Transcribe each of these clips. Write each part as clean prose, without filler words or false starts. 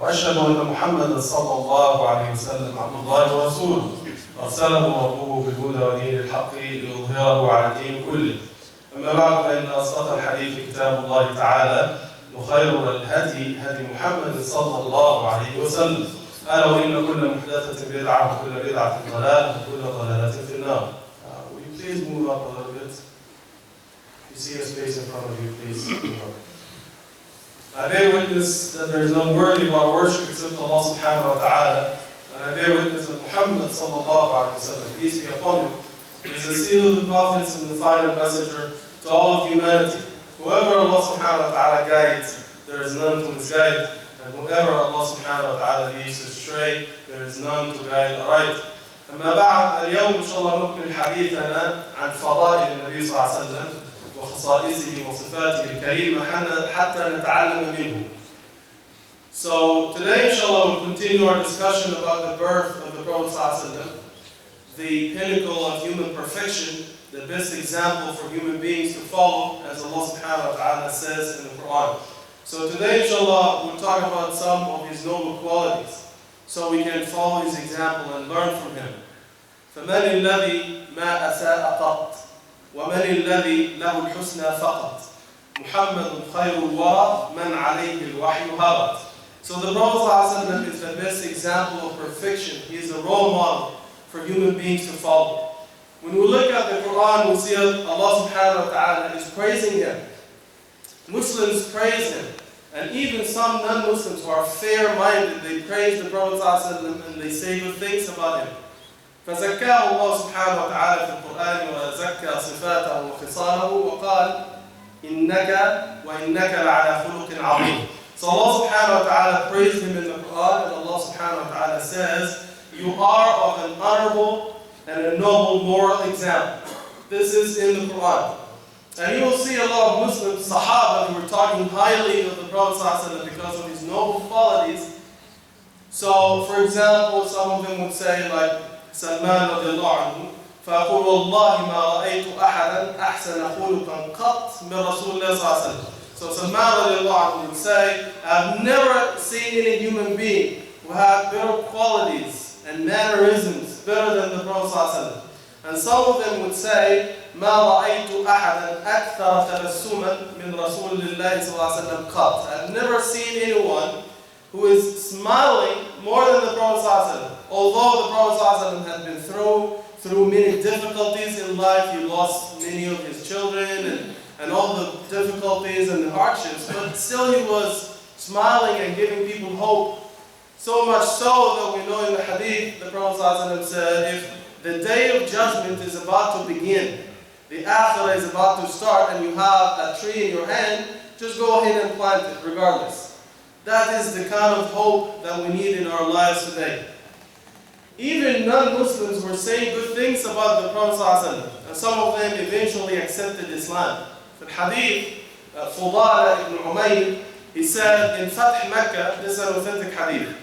وأشهد أن محمدا صلى الله عليه وسلم عبد الله ورسوله أرسله ربه بالهدى ودين الحق ليظهره على الدين كله. أما بعد فإن أصدق الحديث كتاب الله تعالى وخير الهدي هدي محمد صلى الله عليه وسلم. ألا وإن كل محدثة بدعة وكل بدعة ضلالة وكل ضلالة في النار. Will you please move up a little bit? You see a space in front of you, please move up. I bear witness that there is none worthy of our worship except Allah subhanahu wa ta'ala. And I bear witness that Muhammad sallallahu alayhi wa sallam, peace be upon him, is the seal of the prophets and the final messenger to all of humanity. Whoever Allah subhanahu wa ta'ala guides, there is none to misguide. And whoever Allah subhanahu wa ta'ala leads astray, there is none to guide aright. أما بعد اليوم إن شاء الله نكمل حديثنا عن فضائل النبي صلى الله عليه وسلم وخصائصه وصفاته الكريمة حتى نتعلم منه. So today inshallah we'll continue our discussion about the birth of the Prophet صلى الله عليه وسلم, the pinnacle of human perfection, the best example for human beings to follow, as Allah subhanahu wa ta'ala says in the Quran. So today inshallah we'll talk about some of his noble qualities, so we can follow his example and learn from him. فمن الذي ما أساء قط ومن الذي له الحسنى فقط محمد خير الورى من عليه الوحي هبط. So the Prophet ﷺ is the best example of perfection. He is a role model for human beings to follow. When we look at the Quran, we see Allah subhanahu wa ta'ala is praising him. Muslims praise him. And even some non-Muslims who are fair-minded, they praise the Prophet ﷺ and they say good things about him. فزكاه الله سبحانه وتعالى في القرآن وزكى صفاته وخصاله وقال إنك وإنك لعلى خلق عظيم. So Allah subhanahu wa ta'ala praised him in the Quran, and Allah subhanahu wa ta'ala says, you are of an honorable and a noble moral example. This is in the Quran. And you will see a lot of Muslims, Sahaba, who were talking highly of the Prophet ﷺ because of his noble qualities. So, for example, some of them would say, like Salman radiallahu anhu, فأقول والله ما رأيت أحدا أحسن خلقا قط من رسول الله صلى الله عليه وسلم. So Salman radiallahu anhu would say, I've never seen any human being who had better qualities and mannerisms better than the Prophet صلى الله عليه وسلم. And some of them would say, ما رأيت أحدا أكثر تبسما من رسول الله صلى الله عليه وسلم قط. I've never seen anyone who is smiling more than the Prophet صلى الله عليه وسلم. Although the Prophet صلى الله عليه وسلم had been through many difficulties in life, he lost many of his children and all the difficulties and the hardships, but still he was smiling and giving people hope. So much so that we know in the hadith, the Prophet صلى الله عليه وسلم said, if the day of judgment is about to begin, the akhirah is about to start, and you have a tree in your hand, just go ahead and plant it regardless. That is the kind of hope that we need in our lives today. Even non-Muslims were saying good things about the Prophet ﷺ, and some of them eventually accepted Islam. The hadith, Fudala ibn Umayr, he said in Fath Mecca, this is an authentic hadith,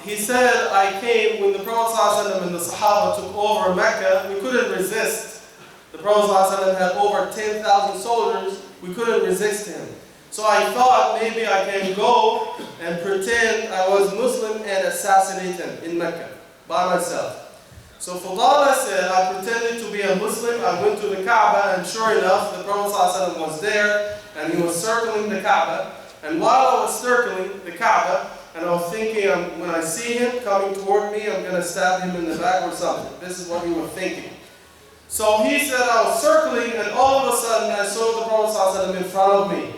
he said, I came when the Prophet ﷺ and the Sahaba took over Mecca, we couldn't resist. The Prophet ﷺ had over 10,000 soldiers, we couldn't resist him. So I thought maybe I can go and pretend I was Muslim and assassinate him in Mecca by myself. So Fudala said, I pretended to be a Muslim, I went to the Kaaba, and sure enough, the Prophet ﷺ was there, and he was circling the Kaaba. And while I was circling the Kaaba, and I was thinking, when I see him coming toward me, I'm going to stab him in the back or something. This is what he was thinking. So he said, I was circling, and all of a sudden, I saw the Prophet ﷺ in front of me.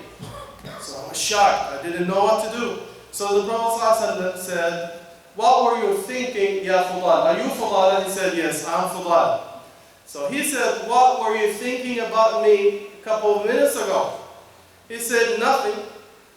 So I was shocked. I didn't know what to do. So the Prophet ﷺ said, what were you thinking, Ya Fudal? Are you Fudal? He said, yes, I'm Fudal. So he said, what were you thinking about me a couple of minutes ago? He said, nothing.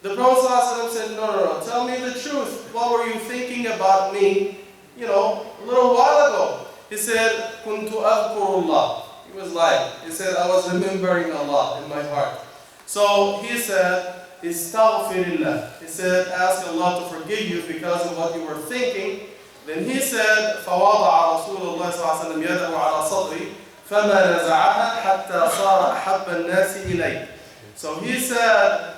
The Prophet ﷺ said, no, tell me the truth. What were you thinking about me, a little while ago? He said, كنت أذكر الله. He was lying. He said, I was remembering Allah in my heart. So he said, Istaghfirillah. He said, ask Allah to forgive you because of what you were thinking. Then he said, فوضع رسول الله صلى الله عليه وسلم يده على صدري فما نزعها حتى صار أحب الناس إلي. So he said,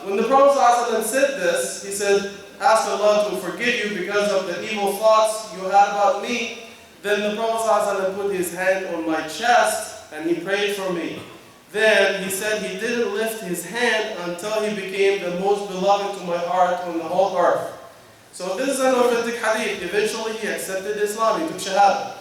When the Prophet ﷺ said this, he said, ask Allah to forgive you because of the evil thoughts you had about me. Then the Prophet ﷺ put his hand on my chest and he prayed for me. Then he said he didn't lift his hand until he became the most beloved to my heart on the whole earth. So this is an authentic hadith. Eventually he accepted Islam, he took Shahada.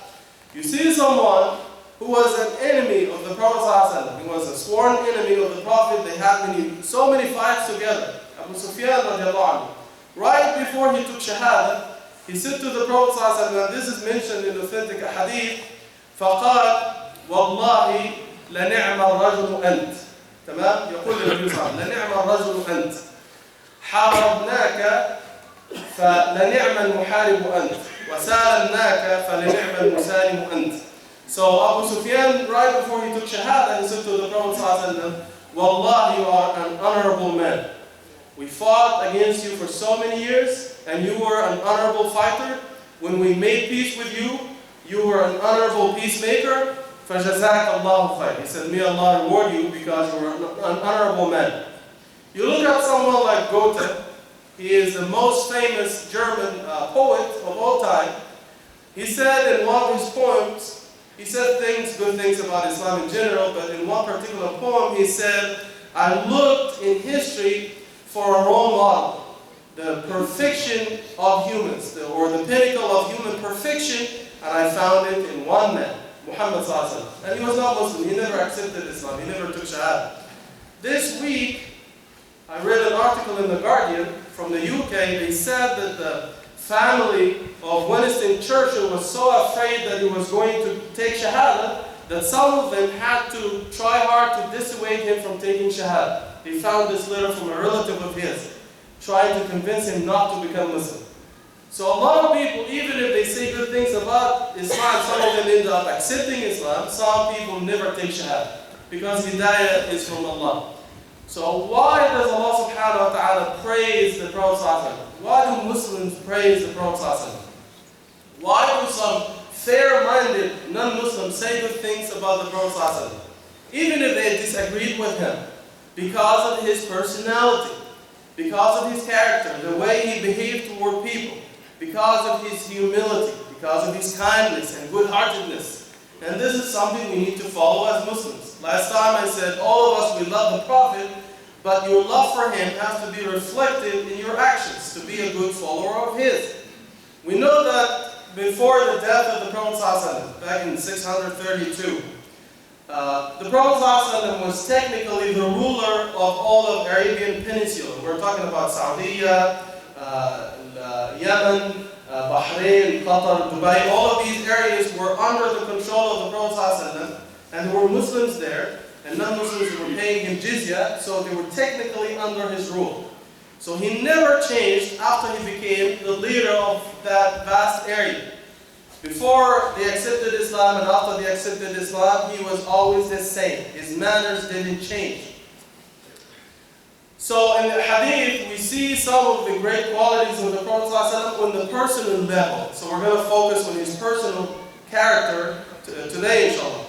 You see someone who was an enemy of the Prophet ﷺ. He was a sworn enemy of the Prophet. They had so many fights together. Abu Sufyan radiallahu anhu. Right before he took Shahada, he said to the Prophet ﷺ, and this is mentioned in authentic hadith, فَقَالْ وَاللَّهِ لَنِعْمَ الرَّجُلُ أَنْتِ. تمام؟ يقول النبي صلى الله عليه وسلم لَنِعْمَ الرَّجُلُ أَنْتِ حَارَبْنَاكَ فَلَنِعْمَ الْمُحَارِبُ أَنْتِ وَسَالَمْنَاكَ فَلَنِعْمَ الْمُسَالِمُ أَنْتِ. So Abu Sufyan, right before he took Shahada, he said to the Prophet ﷺ, Wallah, you are an honorable man. We fought against you for so many years, and you were an honorable fighter. When we made peace with you, you were an honorable peacemaker. فَجَزَاكَ اللَّهُ خَيْرًا. He said, may Allah reward you because you were an honorable man. You look at someone like Goethe. He is the most famous German poet of all time. He said in one of his poems, he said good things about Islam in general, but in one particular poem he said, I looked in history for a role model, the perfection of humans, or the pinnacle of human perfection, and I found it in one man, Muhammad sallallahu alaihi wasallam. And he was not Muslim, he never accepted Islam, he never took Shahada. This week, I read an article in The Guardian from the UK. They said that the family of Winston Churchill was so afraid that he was going to take Shahada that some of them had to try hard to dissuade him from taking Shahada. They found this letter from a relative of his, trying to convince him not to become Muslim. So a lot of people, even if they say good things about Islam, some of them end up accepting Islam. Some people never take Shahada because Hidayah is from Allah. So why does Allah subhanahu wa ta'ala praise the Prophet ﷺ? Why do Muslims praise the Prophet ﷺ? Why do some fair-minded non-Muslims say good things about the Prophet ﷺ? Even if they disagreed with him, because of his personality, because of his character, the way he behaved toward people, because of his humility, because of his kindness and good-heartedness. And this is something we need to follow as Muslims. Last time I said, all of us, we love the Prophet, but your love for him has to be reflected in your actions to be a good follower of his. We know that before the death of the Prophet ﷺ, back in 632, the Prophet ﷺ was technically the ruler of all of Arabian Peninsula. We're talking about Saudi, Yemen, Bahrain, Khattab, Dubai. All of these areas were under the control of the Prophet ﷺ, and there were Muslims there, and non-Muslims were paying him jizya, so they were technically under his rule. So he never changed after he became the leader of that vast area. Before they accepted Islam and after they accepted Islam, he was always the same. His manners didn't change. So in the hadith, we see some of the great qualities of the Prophet ﷺ on the personal level. So we're going to focus on his personal character today, inshallah.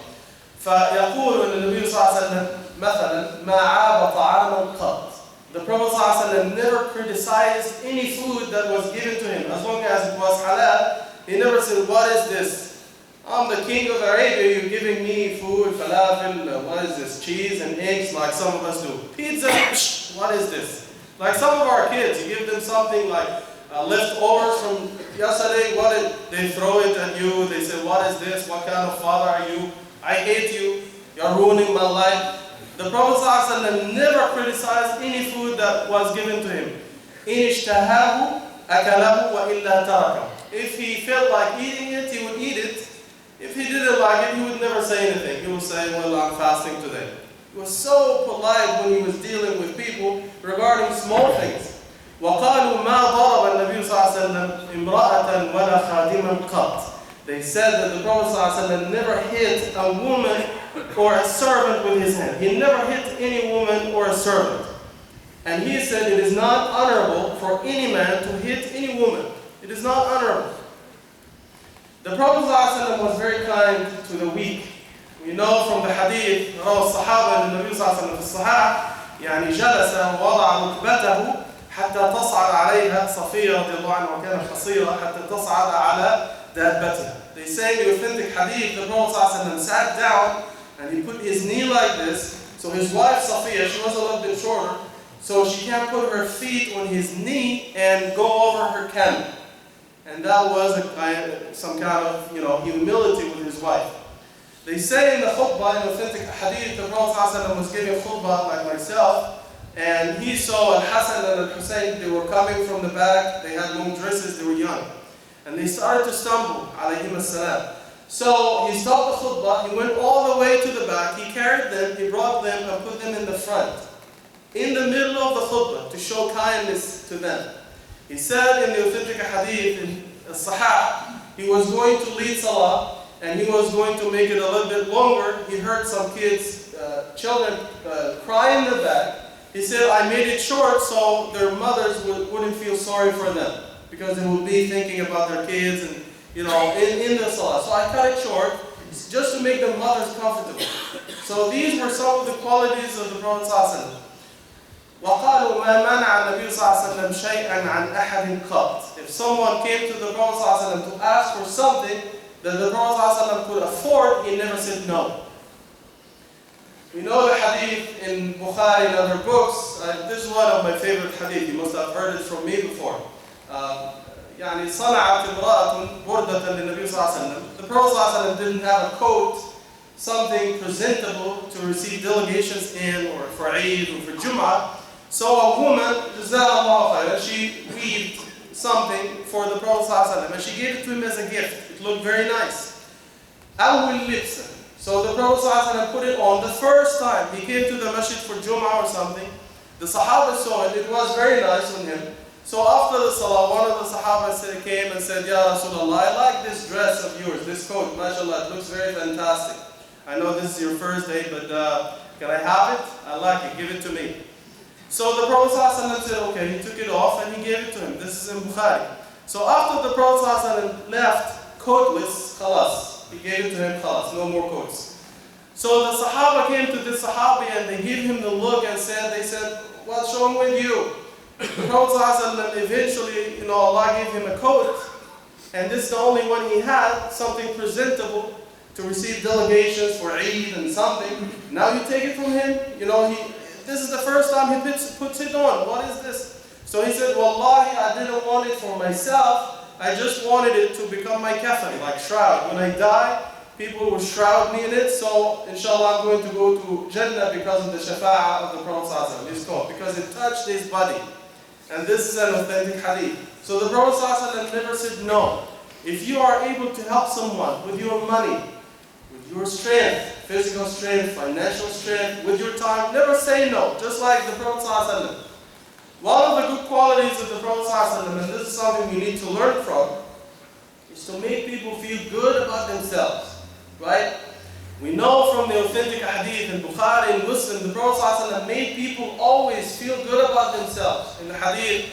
فيقول أن النبي صلى الله عليه وسلم مثلا ما عاب طعاما قط. The Prophet ﷺ never criticized any food that was given to him, as long as it was halal. He never said, what is this? I'm the king of Arabia, you're giving me food, falafel, what is this? Cheese and eggs, like some of us do. Pizza, what is this? Like some of our kids, you give them something like leftovers from yesterday, they throw it at you, they say, what is this? What kind of father are you? I hate you, you're ruining my life. The Prophet ﷺ never criticized any food that was given to him. إِنِ اشْتَهَاهُ أَكَلَهُ وَإِلَّا تَرَكَهُ. If he felt like eating it, he would eat it. If he didn't like it, he would never say anything. He would say, well, I'm fasting today. He was so polite when he was dealing with people regarding small things. وَقَالُوا مَا ضَرَبَ النَّبِيُّ صلى الله عليه وسلم امرأة ولا خادما قط. They said that the Prophet ﷺ never hit a woman or a servant with his hand. He never hit any woman or a servant. And he said it is not honorable for any man to hit any woman. It is not honorable. The Prophet ﷺ was very kind to the weak. We know from the hadith, Sahaba and the Nabi ﷺ, يعني جلس ووضع ركبته حتى تصعد عليها صفية رضي الله عنها وكانت قصيرة حتى تصعد على دابتها. They say in the authentic hadith, the Prophet ﷺ sat down and he put his knee like this. So his wife Safiya, she was a little bit shorter, so she can't put her feet on his knee and go over her camel. And that was some kind of humility with his wife. They say in the khutbah, in authentic hadith, the Prophet ﷺ was giving khutbah like myself, and he saw Al-Hasan and Al-Hussein, they were coming from the back, they had long dresses, they were young. And they started to stumble, alayhim as-salam. So he stopped the khutbah, he went all the way to the back, he carried them, he brought them and put them in the front, in the middle of the khutbah, to show kindness to them. He said in the authentic hadith, in Sahih, he was going to lead salah, and he was going to make it a little bit longer. He heard some kids, children cry in the back. He said, I made it short so their mothers wouldn't feel sorry for them, because they would be thinking about their kids and in the salah. So I cut it short just to make the mothers comfortable. So these were some of the qualities of the Prophet ﷺ. وَقَالُوا مَا مَنَعَ النَّبِيُّ صَلَّى اللَّهُ عَلَيْهِ وَسَلَّمْ شَيْئًا عَنْ أَحَدٍ قَطْ. If someone came to the Prophet ﷺ to ask for something that the Prophet ﷺ could afford, he never said no. We know the hadith in Bukhari and other books. This is one of my favorite hadith. You must have heard it from me before. يعني صنعت امرأة بردة للنبي صلى الله عليه وسلم. The Prophet صلى الله عليه وسلم didn't have a coat, something presentable to receive delegations in, or for Eid or for Jum'ah. So a woman, جزاها الله خيرا, she weaved something for the Prophet صلى الله عليه وسلم, and she gave it to him as a gift. It looked very nice. أول لبسة. So the Prophet ﷺ put it on the first time. He came to the masjid for Jum'ah or something. The Sahaba saw it. It was very nice on him. So after the Salah, one of the Sahaba came and said, Ya Rasulullah, I like this dress of yours, this coat. MashaAllah, it looks very fantastic. I know this is your first day, but can I have it? I like it. Give it to me. So the Prophet ﷺ said, okay. He took it off and he gave it to him. This is in Bukhari. So after the Prophet ﷺ left coatless, khalas. He gave it to him, khalas, no more coats. So the Sahaba came to this Sahabi and they gave him the look and they said, what's wrong with you? The Prophet ﷺ eventually, Allah gave him a coat, and this is the only one he had, something presentable to receive delegations for Eid and something. Now you take it from him, this is the first time he puts it on. What is this? So he said, Wallahi, I didn't want it for myself. I just wanted it to become my kafan, like shroud. When I die, people will shroud me in it. So, inshallah, I'm going to go to Jannah because of the shafa'ah of the Prophet ﷺ, his coat, because it touched his body. And this is an authentic hadith. So the Prophet ﷺ never said no. If you are able to help someone with your money, with your strength, physical strength, financial strength, with your time, never say no, just like the Prophet ﷺ. One of the good qualities of the Prophet ﷺ, and this is something we need to learn from, is to make people feel good about themselves, right? We know from the authentic hadith in Bukhari and Muslim, the Prophet ﷺ made people always feel good about themselves. In the hadith,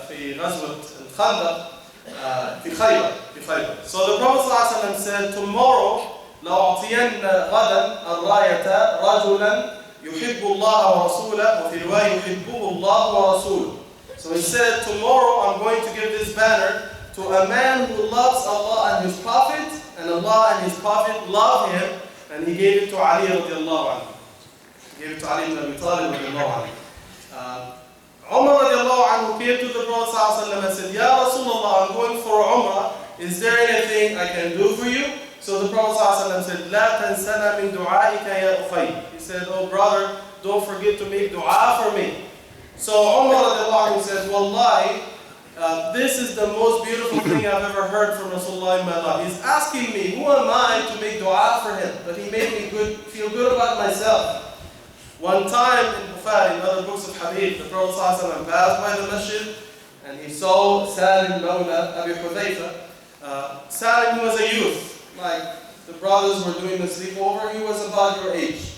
في غزوة الخندق, في خيبر. So the Prophet ﷺ said, tomorrow, لأعطين غدا الراية رجلا يحب الله ورسوله وفي رواية يحبه الله ورسوله. So he said, tomorrow I'm going to give this banner to a man who loves Allah and His Prophet, and Allah and His Prophet love him, and he gave it to Ali radiallahu anhu. He gave it to Ali ibn Abi Talib radiallahu anhu. Umar radiallahu anhu came to the Prophet ﷺ and said, Ya Rasulullah, I'm going for Umrah. Is there anything I can do for you? So the Prophet ﷺ said, لا تنسنا من دعائك يا أخي. He said, oh brother, don't forget to make dua for me. So Umar radiallahu anhu said, Wallahi, this is the most beautiful thing I've ever heard from Rasulullah in my life. He's asking me, who am I to make dua for him? But he made me feel good about myself. One time in Bukhari, in other books of hadith, the Prophet ﷺ passed by the masjid and he saw Salim Mawla Abi Hudayfa. Salim, he was a youth. Like the brothers were doing the sleepover, he was about your age.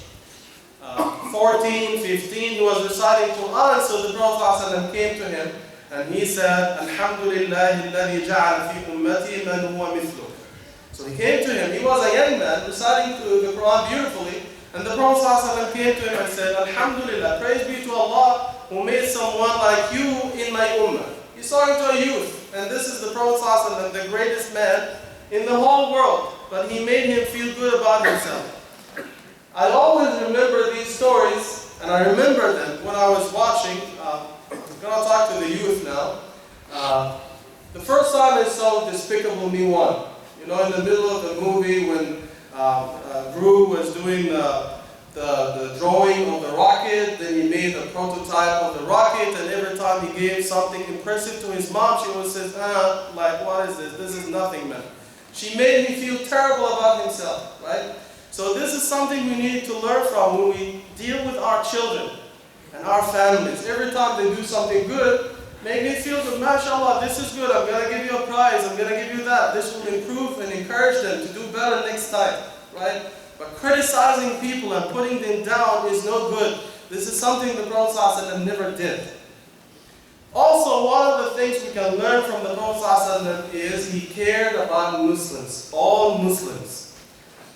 14, 15, he was reciting Quran, so the Prophet ﷺ came to him and he said, Alhamdulillah alladhi ja'ala fi ummati man huwa mithluk. So he came to him, he was a young man reciting the Quran beautifully, And the Prophet ﷺ came to him and said, Alhamdulillah, praise be to Allah who made someone like you in my ummah. He's talking to a youth, and this is the Prophet ﷺ, the greatest man in the whole world, but he made him feel good about himself. I always remember these stories, and I remember them when I was watching. I'm going to talk to the youth now. The first time I saw Despicable Me 1, you know, in the middle of the movie when Gru was doing the drawing of the rocket, then he made the prototype of the rocket, and every time he gave something impressive to his mom, she would say, like, what is this? This is nothing, man. She made him feel terrible about himself, right? So this is something we need to learn from when we deal with our children and our families. Every time they do something good, make me feel good, mashallah, this is good, I'm going to give you a prize, I'm going to give you that. This will improve and encourage them to do better next time, right? But criticizing people and putting them down is no good. This is something the Prophet ﷺ never did. Also, one of the things we can learn from the Prophet ﷺ is he cared about Muslims, all Muslims.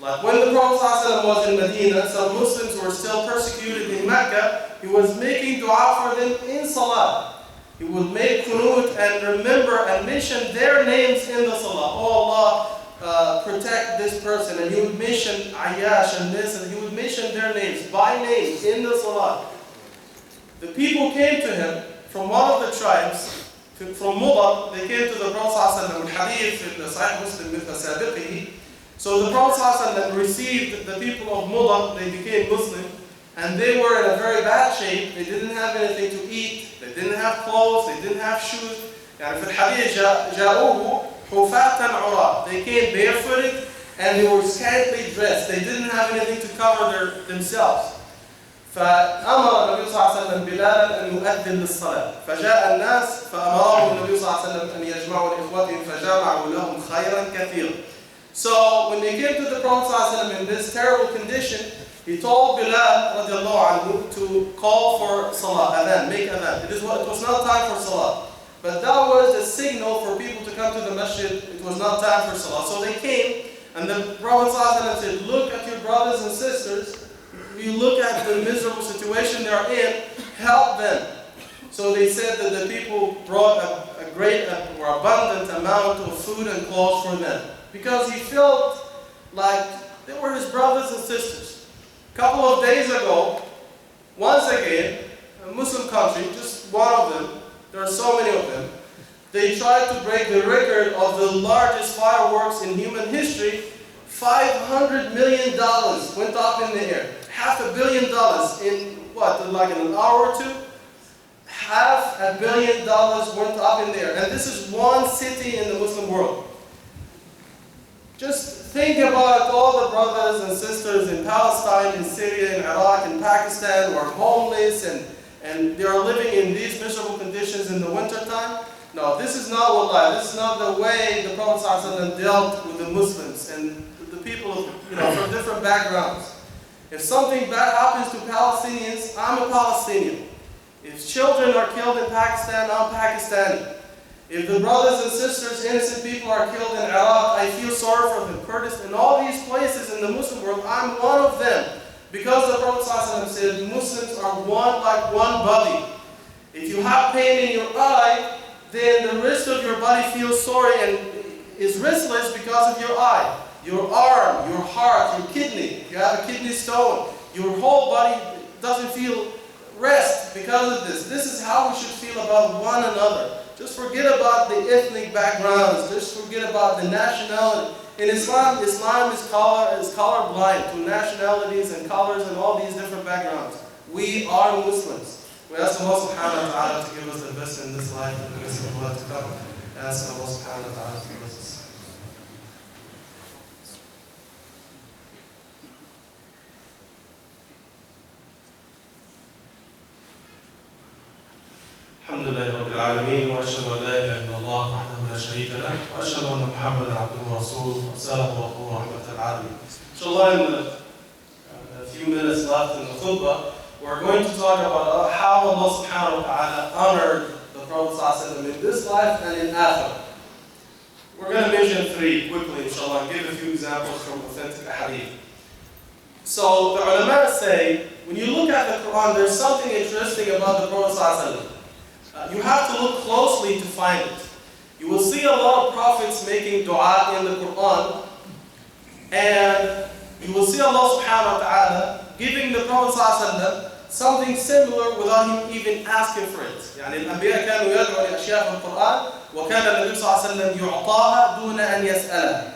Like when the Prophet ﷺ was in Medina, some Muslims were still persecuted in Mecca, he was making dua for them in Salah. He would make qunut and remember and mention their names in the Salah. Oh Allah, protect this person, and he would mention Ayyash and this, and he would mention their names by name in the Salah. The people came to him from one of the tribes, from Mudar. They came to the Prophet ﷺ, al-Hadith in the Sahih Muslim with Sabiqihi. So the Prophet ﷺ received the people of Mudar, they became Muslim, and they were in a very bad shape. They didn't have anything to eat, they didn't have clothes, they didn't have shoes. And في الحديث جاءوه حفاة عراة. They came barefooted and they were scantily dressed. They didn't have anything to cover themselves. فأمر النبي صلى الله عليه وسلم بلالا أن يؤذن للصلاة. فجاء الناس فأمرهم النبي صلى الله عليه وسلم أن يجمعوا لإخوتهم فجمعوا لهم خيرا كثيرا. So when they came to the Prophet صلى الله عليه وسلم in this terrible condition, he told Bilal radiallahu anhu to call for salah, adhan, make adhan. It was not time for salah. But that was a signal for people to come to the masjid. It was not time for salah. So they came, and the Prophet ﷺ said, look at your brothers and sisters. You look at the miserable situation they are in, help them. So they said that the people brought a great or abundant amount of food and clothes for them. Because he felt like they were his brothers and sisters. A couple of days ago, once again, a Muslim country, just one of them, there are so many of them, they tried to break the record of the largest fireworks in human history. $500 million went up in the air. $500 million in what, like in an hour or two? $500 million went up in the air. And this is one city in the Muslim world. Just think about all the brothers and sisters in Palestine, in Syria, in Iraq, in Pakistan who are homeless and they are living in these miserable conditions in the winter time. No, this is not wallahi. This is not the way the Prophet ﷺ dealt with the Muslims and the people from different backgrounds. If something bad happens to Palestinians, I'm a Palestinian. If children are killed in Pakistan, I'm Pakistani. If the brothers and sisters, innocent people are killed in Iraq, I feel sorry for them. Kurdistan, in all these places in the Muslim world, I'm one of them. Because the Prophet ﷺ said, Muslims are one like one body. If you have pain in your eye, then the rest of your body feels sorry and is restless because of your eye. Your arm, your heart, your kidney. If you have a kidney stone, your whole body doesn't feel rest because of this. This is how we should feel about one another. Just forget about the ethnic backgrounds. Just forget about the nationality. In Islam, Islam is colorblind to nationalities and colors and all these different backgrounds. We are Muslims. We ask Allah subhanahu wa ta'ala to give us the best in this life and the best in the world to come. We ask Allah subhanahu wa ta'ala to give us this. الحمد لله رب العالمين واشهد ان لا اله الا الله وحده لا شريك له واشهد ان محمدا عبده ورسوله ارسله الله رحمه العالمين. Inshallah, in a few minutes left in the khutbah, we're going to talk about how Allah subhanahu wa ta'ala honored the Prophet ﷺ in this life and in Akhirah. We're going to mention three quickly, inshallah, and give a few examples from authentic hadith. So the ulama say, when you look at the Quran, there's something interesting about the Prophet ﷺ. You have to look closely to find it. You will see a lot of prophets making dua in the Quran, and you will see Allah subhanahu wa ta'ala giving the Prophet ﷺ something similar without him even asking for it. يعني الأنبياء كانوا يدعوا لأشياء في القرآن وكان النبي صلى الله عليه وسلم يعطاها دون أن يسألها.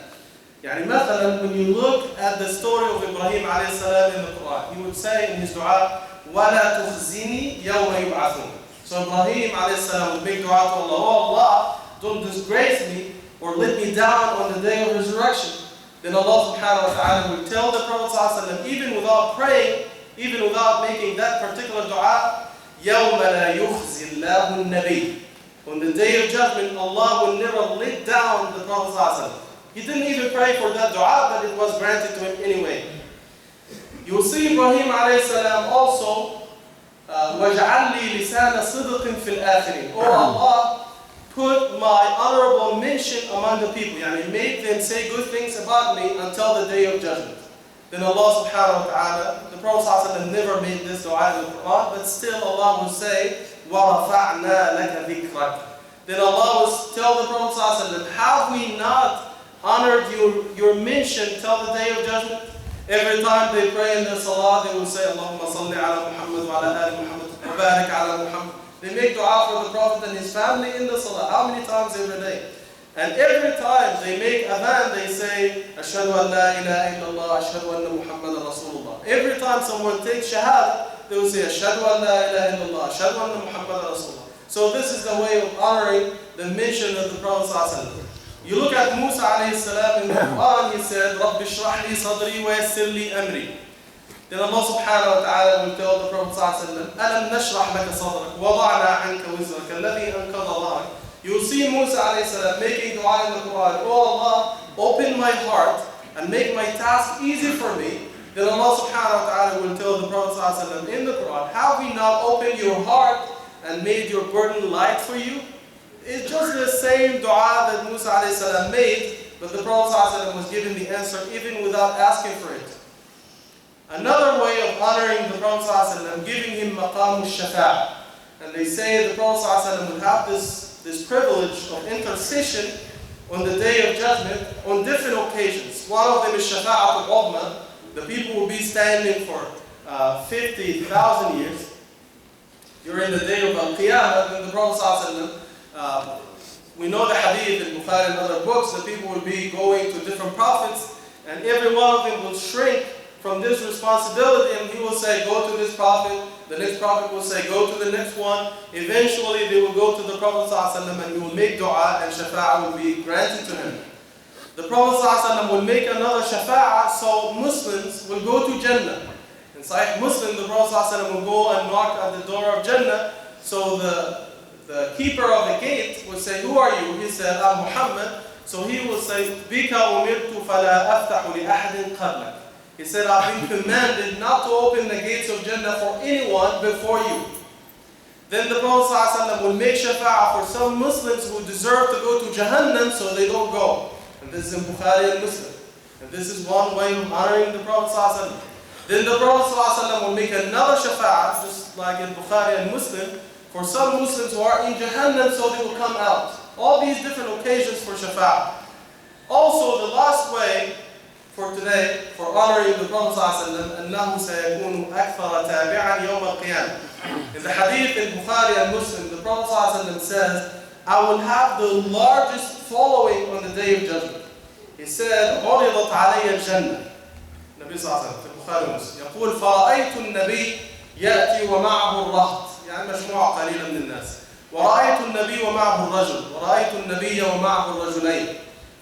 يعني مثلا, when you look at the story of Ibrahim عليه السلام in the Quran, he would say in his dua, وَلَا تُخْزِنِي يَوْمَ يُبْعَثُونَ. So Ibrahim عليه السلام would make dua to Allah, oh Allah, don't disgrace me or let me down on the day of resurrection. Then Allah subhanahu wa ta'ala will tell the Prophet sallallahu alaihi wasallam, even without praying, even without making that particular dua, يَوْمَ لَا يُخْزِ اللَّهُ النَّبِيِّ. On the day of judgment, Allah will never let down the Prophet sallallahu alaihi wasallam. He didn't even pray for that dua, but it was granted to him anyway. You will see Ibrahim alayhi salam also, وَاجْعَلْ لِي لِسَانَ صِدْقٍ فِي الْآخِرِينَ. Oh Allah, put my honorable mention among the people. Yani make them say good things about me until the day of judgment. Then Allah subhanahu wa ta'ala, the Prophet sallallahu alaihi wasallam never made this dua in the Quran, but still Allah will say, وَرَفَعْنَا لَكَ ذِكْرَكَ. Then Allah will tell the Prophet sallallahu alaihi wasallam, have we not honored your mention till the day of judgment? Every time they pray in the salah, they will say, Allahumma salli ala Muhammad wa ala ali Muhammad wa barik ala Muhammad. They make dua for the Prophet and his family in the salah. How many times every day? And every time they make adhan, they say, Ashhadu an la ilaha illallah, Ashhadu anna Muhammadan Rasulullah. Every time someone takes shahada, they will say, Ashhadu an la ilaha illallah, Ashhadu anna Muhammadan Rasulullah. So this is the way of honoring the mention of the Prophet sallallahu alaihi wasallam. You look at Musa alayhi salam in the Quran, he said, رَبِّ اشْرَحْ لِي صَدْرِي وَيَسِّرْ لِي أَمْرِي. Then Allah subhanahu wa ta'ala will tell the Prophet sallallahu alaihi wasallam, أَلَمْ نَشْرَحْ لَكَ صَدْرَكَ وَضَعْنَا عَنْكَ وِزْرَكَ الَّذِي أَنْقَضَ ظَهْرَكَ. You will see Musa alayhi salam making dua in the Quran, oh Allah, open my heart and make my task easy for me. Then Allah subhanahu wa ta'ala will tell the Prophet sallallahu alaihi wasallam in the Quran, have we not opened your heart and made your burden light for you? It's just the same dua that Musa alayhi salam made, but the Prophet sallallahu alaihi wasallam was given the answer even without asking for it. Another way of honoring the Prophet sallallahu alaihi wasallam, giving him maqam al-shafa'ah. And they say the Prophet sallallahu alaihi wasallam would have this privilege of intercession on the day of judgment on different occasions. One of them is shafa'at al-udma. The people will be standing for 50,000 years. During the day of al-qiyamah, then the Prophet sallallahu alaihi wasallam, we know the hadith in Bukhari and other books that people will be going to different prophets, and every one of them will shrink from this responsibility, and he will say, go to this prophet. The next prophet will say, go to the next one. Eventually they will go to the Prophet ﷺ and he will make dua and shafa'ah will be granted to him. The Prophet ﷺ will make another shafa'ah, so Muslims will go to Jannah. In Sahih Muslim, the Prophet ﷺ will go and knock at the door of Jannah, so the keeper of the gate would say, who are you? He said, I'm Muhammad. So he will say, Bika umirtu fala aftahu li ahadin qablak. He said, I've been commanded not to open the gates of Jannah for anyone before you. Then the Prophet ﷺ will make shafa'ah for some Muslims who deserve to go to Jahannam so they don't go. And this is in Bukhari and Muslim. And this is one way of honoring the Prophet ﷺ. Then the Prophet ﷺ will make another shafa'ah, just like in Bukhari and Muslim, for some Muslims who are in Jahannam so they will come out. All these different occasions for shafa'ah. Also, the last way for today, for honoring the Prophet ﷺ, أنه سيكون أكثر تابعا يوم القيامة. In the hadith in Bukhari and Muslim, the Prophet ﷺ says, I will have the largest following on the day of judgment. He said, عرضت علي الجنة. النبي صلى الله عليه وسلم في البخاري ومسلم يقول فرأيت النبي يأتي ومعه الرهط، يعني مجموعة قليلة من الناس. ورأيت النبي ومعه الرجل، ورأيت النبي ومعه الرجلين.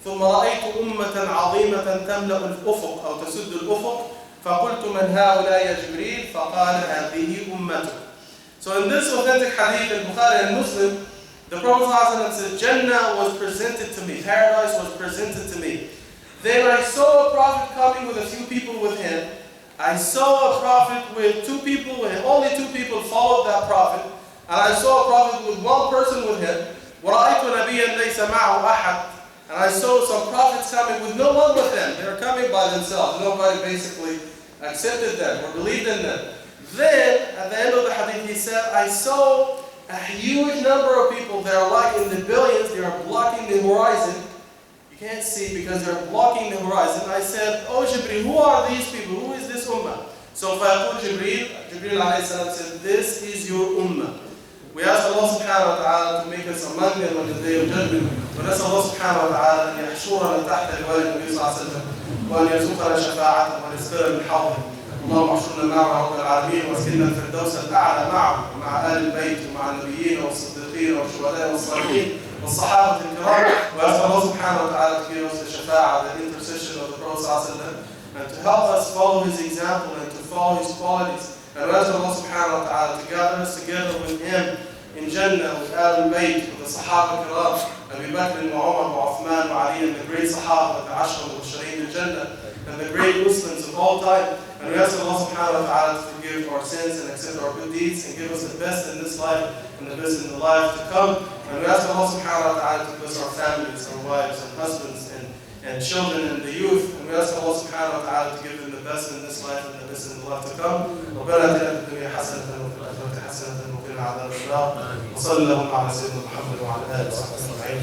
ثم رأيت أمة عظيمة تملأ الأفق أو تسد الأفق فقلت من هؤلاء يا جبريل فقال هذه أمتك. So in this authentic hadith in Bukhari and Muslim, the Prophet ﷺ said, Jannah was presented to me, paradise was presented to me. Then I saw a prophet coming with a few people with him. I saw a prophet with two people with him. Only two people followed that prophet. And I saw a prophet with one person with him. وَرَأَيْتُ نَبِيًّا لَيْسَ مَعَهُ أَحَدٍ. And I saw some prophets coming with no one with them. They were coming by themselves. Nobody basically accepted them, or believed in them. Then, at the end of the hadith, he said, I saw a huge number of people that are like in the billions, they are blocking the horizon. You can't see because they're blocking the horizon. I said, oh Jibreel, who are these people? Who is this ummah? So فيقول Jibreel alayhi salam said, this is your ummah. We ask Allah subhanahu wa ta'ala to make us among them on the day of judgment. ونسأل الله سبحانه وتعالى أن يحشرنا تحت لواء النبي صلى الله عليه وسلم وأن يرزقنا شفاعته وأن يسقنا من حوضه. اللهم احشرنا معه رب العالمين واسكننا الفردوس الأعلى معه ومع آل البيت ومع النبيين والصديقين والشهداء والصالحين والصحابة الكرام. وأسأل الله سبحانه وتعالى to give us the shafa'a, the intercession of the Prophet صلى الله عليه وسلم, and to help us follow his example and to follow his qualities. And we ask Allah subhanahu wa ta'ala to gather us together with him in Jannah, with Ahl al-Bayt, with the Sahaba Kiram, Abu Bakr and Umar and Uthman and Ali, and the great Sahaba, the Ashra and the Shareen in Jannah, and the great Muslims of all time. And we ask Allah subhanahu wa ta'ala to forgive our sins and accept our good deeds and give us the best in this life and the best in the life to come. And we ask Allah subhanahu wa ta'ala to bless our families, our wives and husbands and children and the youth. And we ask Allah subhanahu wa ta'ala to give them the best in this life and the best in the life to come. ربنا آتنا في الدنيا حسنة وفي الآخرة حسنة وقنا عذاب النار. وصلى اللهم على سيدنا محمد وعلى آله وصحبه أجمعين.